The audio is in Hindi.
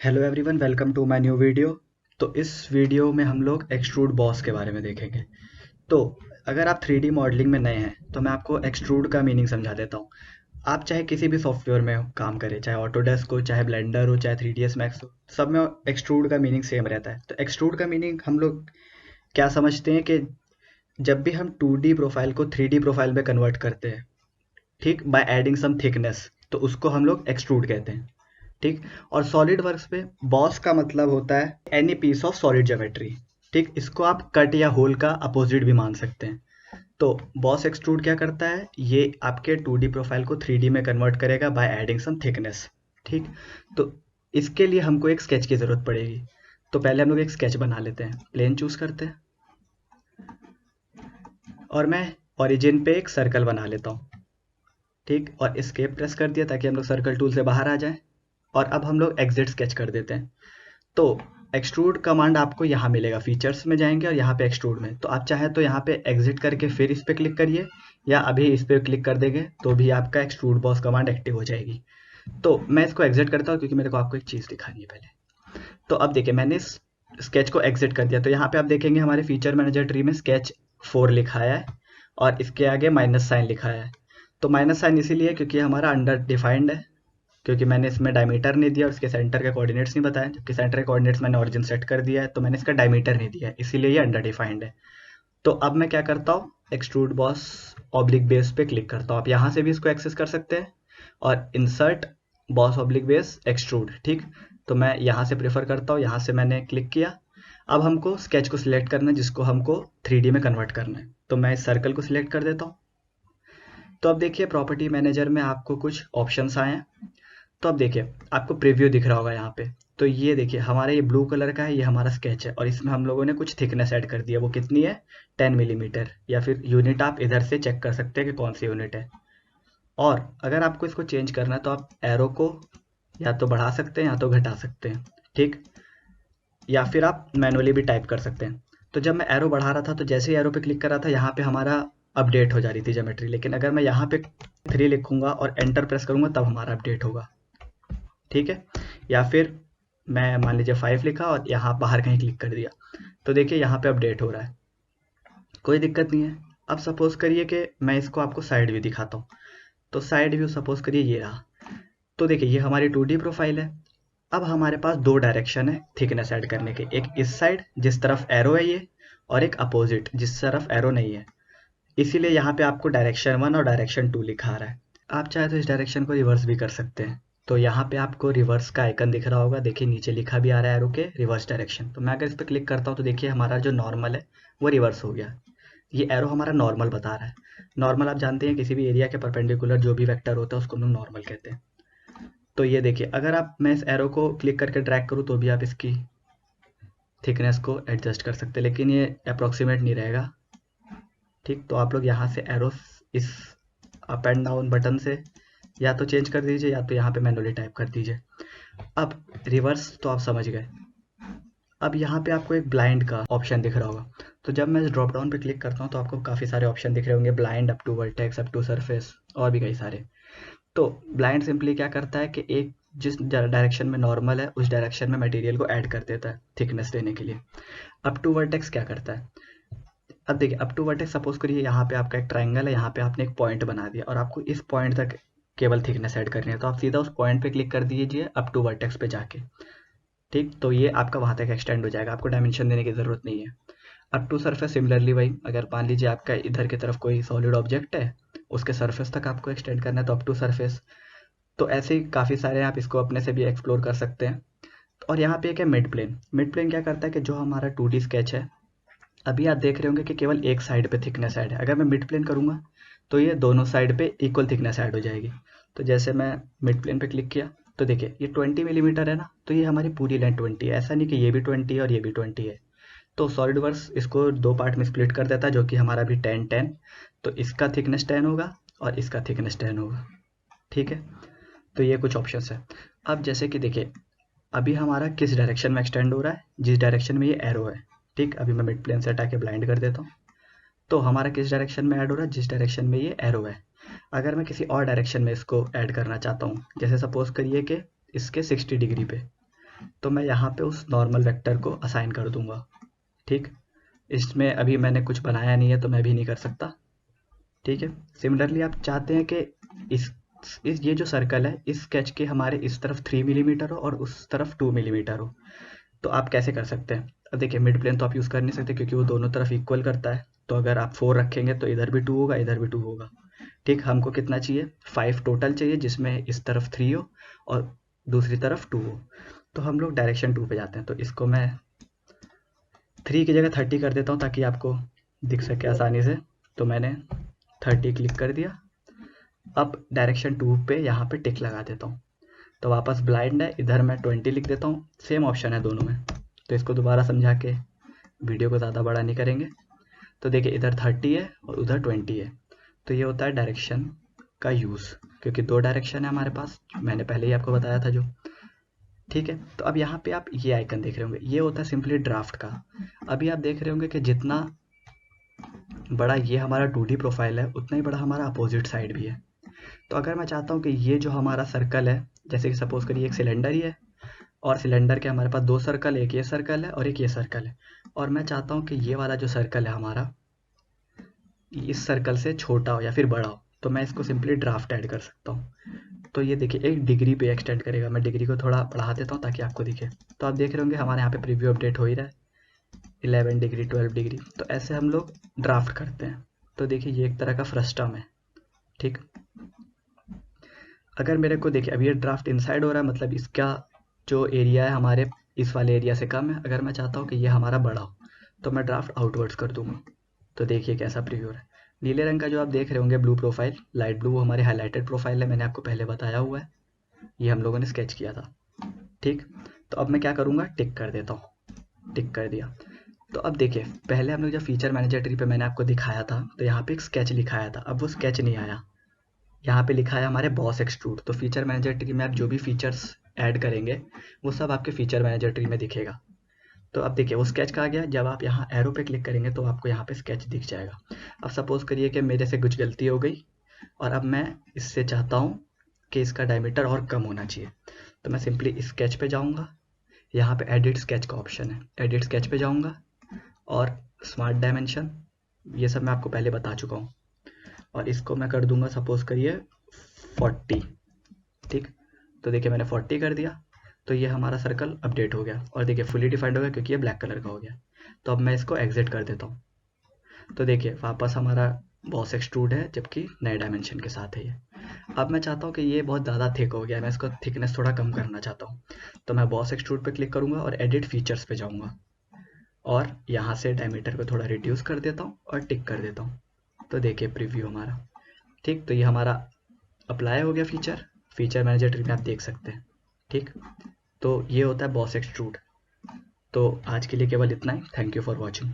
Hello everyone, welcome to my new video. तो इस वीडियो में हम लोग एक्सट्रूड बॉस के बारे में देखेंगे। तो अगर आप 3D मॉडलिंग में नए हैं तो मैं आपको एक्सट्रूड का मीनिंग समझा देता हूँ। आप चाहे किसी भी सॉफ्टवेयर में काम करें, चाहे ऑटोडेस्क हो, चाहे ब्लेंडर हो, चाहे 3ds मैक्स हो, सब में एक्सट्रूड का मीनिंग सेम रहता है। तो एक्सट्रूड का मीनिंग हम लोग क्या समझते हैं कि जब भी हम 2D प्रोफाइल को 3D प्रोफाइल में कन्वर्ट करते हैं, ठीक, बाय एडिंग सम थिकनेस, तो उसको हम लोग एक्सट्रूड कहते हैं। ठीक। और सॉलिड वर्क्स पे बॉस का मतलब होता है any piece of solid geometry. ठीक, इसको आप कट या होल का अपोजिट भी मान सकते हैं। तो बॉस एक्सट्रूड क्या करता है, ये आपके 2D प्रोफाइल को 3D में कन्वर्ट करेगा बाय एडिंग सम थिकनेस। ठीक। तो इसके लिए हमको एक स्केच की जरूरत पड़ेगी। तो पहले हम लोग एक स्केच बना लेते हैं, प्लेन चूज करते हैं और मैं ओरिजिन पे एक सर्कल बना लेता हूँ। ठीक, और एस्केप प्रेस कर दिया ताकि हम लोग सर्कल टूल से बाहर आ जाए। और अब हम लोग एग्जिट स्केच कर देते हैं। तो एक्सट्रूड कमांड आपको यहाँ मिलेगा, फीचर्स में जाएंगे और यहाँ पे एक्सट्रूड में, तो आप चाहे तो यहाँ पे एग्जिट करके फिर इस पे क्लिक करिए, या अभी इस पे क्लिक कर देंगे तो भी आपका एक्सट्रूड बॉस कमांड एक्टिव हो जाएगी। तो मैं इसको एग्जिट करता हूँ क्योंकि मेरे को आपको एक चीज़ दिखानी है पहले। तो अब देखिए, मैंने इस स्केच को एग्जिट कर दिया, तो यहाँ पे आप देखेंगे हमारे फीचर मैनेजर ट्री में स्केच 4 लिखा है और इसके आगे माइनस साइन लिखा है। तो माइनस साइन इसीलिए क्योंकि हमारा अंडर डिफाइंड है, क्योंकि मैंने इसमें डायमीटर नहीं दिया और इसके सेंटर के कोऑर्डिनेट्स नहीं बताए, जबकि सेंटर के कोऑर्डिनेट्स मैंने ओरिजिन सेट कर दिया है, तो मैंने इसका डायमीटर नहीं दिया है, इसीलिए ये अंडर डिफाइंड है। तो अब मैं क्या करता हूँ, एक्सट्रूड बॉस ऑब्लिक बेस पे क्लिक करता हूँ। आप यहाँ से भी इसको एक्सेस कर सकते हैं, और insert boss oblique base extrude. ठीक, तो मैं यहाँ से प्रेफर करता हूँ, यहाँ से मैंने क्लिक किया। अब हमको स्केच को सिलेक्ट करना है जिसको हमको 3D में कन्वर्ट करना है, तो मैं इस सर्कल को सिलेक्ट कर देता हूँ। तो अब देखिए, प्रॉपर्टी मैनेजर में आपको कुछ ऑप्शंस आए हैं। तो अब देखिए, आपको प्रीव्यू दिख रहा होगा यहाँ पे। तो ये देखिए, हमारा ये ब्लू कलर का है, ये हमारा स्केच है, और इसमें हम लोगों ने कुछ थिकनेस ऐड कर दिया। वो कितनी है, 10 मिलीमीटर, या फिर यूनिट आप इधर से चेक कर सकते हैं कि कौन सी यूनिट है। और अगर आपको इसको चेंज करना है तो आप एरो को या तो बढ़ा सकते हैं या तो घटा सकते हैं। ठीक, या फिर आप मैनुअली भी टाइप कर सकते हैं। तो जब मैं एरो बढ़ा रहा था तो जैसे ही एरो पे क्लिक कर रहा था, यहाँ पे हमारा अपडेट हो जा रही थी ज्योमेट्री, लेकिन अगर मैं यहाँ पे 3 लिखूंगा और एंटर प्रेस करूंगा तब हमारा अपडेट होगा। ठीक है, या फिर मैं मान लीजिए 5 लिखा और यहाँ बाहर कहीं क्लिक कर दिया, तो देखिए यहाँ पे अपडेट हो रहा है, कोई दिक्कत नहीं है। अब सपोज करिए कि मैं इसको आपको साइड व्यू दिखाता हूँ। तो साइड व्यू सपोज करिए ये रहा। तो देखिए, ये हमारी 2D प्रोफाइल है। अब हमारे पास दो डायरेक्शन है थिकनेस ऐड करने के, एक इस साइड जिस तरफ एरो है ये, और एक अपोजिट जिस तरफ एरो नहीं है। इसीलिए यहाँ पे आपको डायरेक्शन 1 और डायरेक्शन 2 लिखा रहा है। आप चाहे तो इस डायरेक्शन को रिवर्स भी कर सकते हैं। तो यहाँ पे आपको रिवर्स का आइकन दिख रहा होगा, देखिए नीचे लिखा भी आ रहा है एरो के रिवर्स डायरेक्शन। तो मैं अगर इस पर क्लिक करता हूँ तो देखिए हमारा जो नॉर्मल है वो रिवर्स हो गया। ये एरो हमारा नॉर्मल बता रहा है। नॉर्मल आप जानते हैं, किसी भी एरिया के परपेंडिकुलर जो भी वेक्टर होता है उसको हम लोग नॉर्मल कहते हैं। तो ये देखिए, अगर आप मैं इस एरो को क्लिक करके ड्रैग करूँ तो भी आप इसकी थिकनेस को एडजस्ट कर सकते हैं, लेकिन ये अप्रोक्सीमेट नहीं रहेगा। ठीक, तो आप लोग यहाँ से एरो इस अप एंड डाउन बटन से या तो चेंज कर दीजिए या तो यहाँ पे मैनुअली टाइप कर दीजिए। अब रिवर्स तो आप समझ गए। अब यहाँ पे आपको एक ब्लाइंड का ऑप्शन दिख रहा होगा। तो जब मैं इस ड्रॉप डाउन पे क्लिक करता हूँ तो आपको काफ़ी सारे ऑप्शन दिख रहे होंगे, blind, up to vertex, up to surface, और भी कई सारे। तो ब्लाइंड सिंपली क्या करता है कि एक जिस डायरेक्शन में नॉर्मल है उस डायरेक्शन में मटेरियल को ऐड कर देता है थिकनेस देने के लिए। अप टू वर्टेक्स क्या करता है, अब देखिए, अप टू वर्टेक्स सपोज करिए यहाँ पे आपका एक ट्राइंगल है, यहाँ पे आपने एक पॉइंट बना दिया और आपको इस पॉइंट तक केवल थिकनेस ऐड करनी है, तो आप सीधा उस पॉइंट पे क्लिक कर दीजिए अप टू वर्टेक्स पे जाके। ठीक, तो ये आपका वहां तक एक्सटेंड हो जाएगा, आपको डायमेंशन देने की जरूरत नहीं है। अप टू सरफेस सिमिलरली वही, अगर मान लीजिए आपका इधर की तरफ कोई सॉलिड ऑब्जेक्ट है, उसके सरफेस तक आपको एक्सटेंड करना है तो अप टू सरफेस। तो ऐसे ही काफ़ी सारे हैं, आप इसको अपने से भी एक्सप्लोर कर सकते हैं। और यहाँ पे एक है मिड प्लेन। मिड प्लेन क्या करता है कि जो हमारा 2D स्केच है, अभी आप देख रहे होंगे कि केवल एक साइड पे थिकनेस ऐड है। अगर मैं मिड प्लेन करूँगा तो ये दोनों साइड पे इक्वल थिकनेस ऐड हो जाएगी। तो जैसे मैं मिड प्लेन पे क्लिक किया तो देखिए ये 20 मिलीमीटर है ना, तो ये हमारी पूरी लेंथ 20 है, ऐसा नहीं कि ये भी 20 है और ये भी 20 है। तो सॉलिड वर्क्स इसको दो पार्ट में स्प्लिट कर देता है, जो कि हमारा भी 10-10। तो इसका थिकनेस 10 होगा और इसका थिकनेस 10 होगा। ठीक है, तो ये कुछ ऑप्शंस है। अब जैसे कि देखिए, अभी हमारा किस डायरेक्शन में एक्सटेंड हो रहा है, जिस डायरेक्शन में ये एरो है। ठीक, अभी मैं मिड प्लेन से हटा के ब्लाइंड कर देता हूँ। तो हमारा किस डायरेक्शन में ऐड हो रहा है, जिस डायरेक्शन में ये एरो है। अगर मैं किसी और डायरेक्शन में इसको ऐड करना चाहता हूँ, जैसे सपोज करिए कि इसके 60 डिग्री पे, तो मैं यहाँ पे उस नॉर्मल वेक्टर को असाइन कर दूंगा। ठीक, इसमें अभी मैंने कुछ बनाया नहीं है तो मैं भी नहीं कर सकता। ठीक है, सिमिलरली आप चाहते हैं कि इस ये जो सर्कल है इस स्केच के हमारे इस तरफ 3 मिलीमीटर हो और उस तरफ 2 मिलीमीटर हो, तो आप कैसे कर सकते हैं? अब देखिए, मिड प्लेन तो आप यूज़ कर नहीं सकते क्योंकि वो दोनों तरफ इक्वल करता है। तो अगर आप 4 रखेंगे तो इधर भी 2 होगा, इधर भी 2 होगा। ठीक, हमको कितना चाहिए? 5 टोटल चाहिए, जिसमें इस तरफ 3 हो और दूसरी तरफ 2 हो। तो हम लोग डायरेक्शन 2 पे जाते हैं। तो इसको मैं 3 की जगह 30 कर देता हूँ ताकि आपको दिख सके आसानी से। तो मैंने 30 क्लिक कर दिया। अब डायरेक्शन 2 पे यहाँ पे टिक लगा देता हूँ। तो वापस ब्लाइंड है, इधर मैं 20 लिख देता हूँ। सेम ऑप्शन है दोनों में, तो इसको दोबारा समझा के वीडियो को ज़्यादा बड़ा नहीं करेंगे। तो देखिए, इधर 30 है और उधर 20 है। तो ये होता है डायरेक्शन का यूज़, क्योंकि 2 डायरेक्शन है हमारे पास, मैंने पहले ही आपको बताया था जो। ठीक है, तो अब यहाँ पे आप ये आइकन देख रहे होंगे, ये होता है सिंपली ड्राफ्ट का। अभी आप देख रहे होंगे कि जितना बड़ा ये हमारा 2D प्रोफाइल है उतना ही बड़ा हमारा अपोजिट साइड भी है। तो अगर मैं चाहता हूँ कि ये जो हमारा सर्कल है, जैसे कि सपोज करिए एक सिलेंडर ही है और सिलेंडर के हमारे पास 2 सर्कल, एक ये सर्कल है और एक ये सर्कल है, और मैं चाहता हूँ कि ये वाला जो सर्कल है हमारा इस सर्कल से छोटा हो या फिर बड़ा हो, तो मैं इसको सिंपली ड्राफ्ट ऐड कर सकता हूँ। तो ये देखिए, एक डिग्री पे एक्सटेंड करेगा। मैं डिग्री को थोड़ा बढ़ा देता हूँ ताकि आपको दिखे। तो आप देख रहे होंगे हमारे यहाँ पे प्रीव्यू अपडेट हो ही रहा है, 11 डिग्री, 12 डिग्री। तो ऐसे हम लोग ड्राफ्ट करते हैं। तो देखिए, ये एक तरह का फ्रस्टम है। ठीक, अगर मेरे को देखिए, अब ये ड्राफ्ट इनसाइड हो रहा है, मतलब इसका जो एरिया है हमारे इस वाले एरिया से कम है। अगर मैं चाहता हूँ कि ये हमारा बड़ा हो तो मैं ड्राफ्ट आउटवर्ड्स कर दूंगा। तो देखिए कैसा प्रीव्यू हो रहा है। नीले रंग का जो आप देख रहे होंगे ब्लू प्रोफाइल, लाइट ब्लू, वो हमारी हाईलाइटेड प्रोफाइल है, मैंने आपको पहले बताया हुआ है, ये हम लोगों ने स्केच किया था। ठीक, तो अब मैं क्या करूँगा, टिक कर देता हूँ। टिक कर दिया। तो अब देखिए, पहले हम लोग जब फीचर मैनेजर ट्री पे मैंने आपको दिखाया था तो यहाँ पे एक स्केच लिखाया था, अब वो स्केच नहीं आया। यहाँ पे लिखा है हमारे बॉस एक्सट्रूड। तो फीचर मैनेजर ट्री में आप जो भी फीचर्स ऐड करेंगे वो सब आपके फीचर मैनेजर ट्री में दिखेगा। तो अब देखिए, वो स्केच कहाँ गया? जब आप यहाँ एरो पे क्लिक करेंगे तो आपको यहाँ पे स्केच दिख जाएगा। अब सपोज करिए कि मेरे से कुछ गलती हो गई और अब मैं इससे चाहता हूँ कि इसका डायमीटर और कम होना चाहिए। तो मैं सिंपली स्केच पे जाऊँगा, यहाँ पे एडिट स्केच का ऑप्शन है, एडिट स्केच पे जाऊँगा और स्मार्ट डायमेंशन, ये सब मैं आपको पहले बता चुका हूँ, और इसको मैं कर दूंगा सपोज करिए 40। ठीक, तो देखिए मैंने 40 कर दिया। तो ये हमारा सर्कल अपडेट हो गया और देखिए फुली डिफाइंड हो गया क्योंकि ये ब्लैक कलर का हो गया। तो अब मैं इसको एग्जिट कर देता हूँ। तो देखिए वापस हमारा बॉस एक्सट्रूड है, जबकि नए डायमेंशन के साथ है ये। अब मैं चाहता हूँ कि ये बहुत ज़्यादा थिक हो गया है, मैं इसको थिकनेस थोड़ा कम करना चाहता हूँ। तो मैं बॉस एक्सट्रूड पे क्लिक करूँगा और एडिट फीचर्स पे जाऊँगा और यहाँ से डायमीटर को थोड़ा रिड्यूस कर देता हूँ और टिक कर देता हूँ। तो देखिए प्रीव्यू हमारा। ठीक, तो ये हमारा अप्लाई हो गया फीचर, फीचर मैनेजर ट्री में आप देख सकते हैं। ठीक, तो ये होता है बॉस एक्सट्रूड। तो आज के लिए केवल इतना ही। Thank you for watching.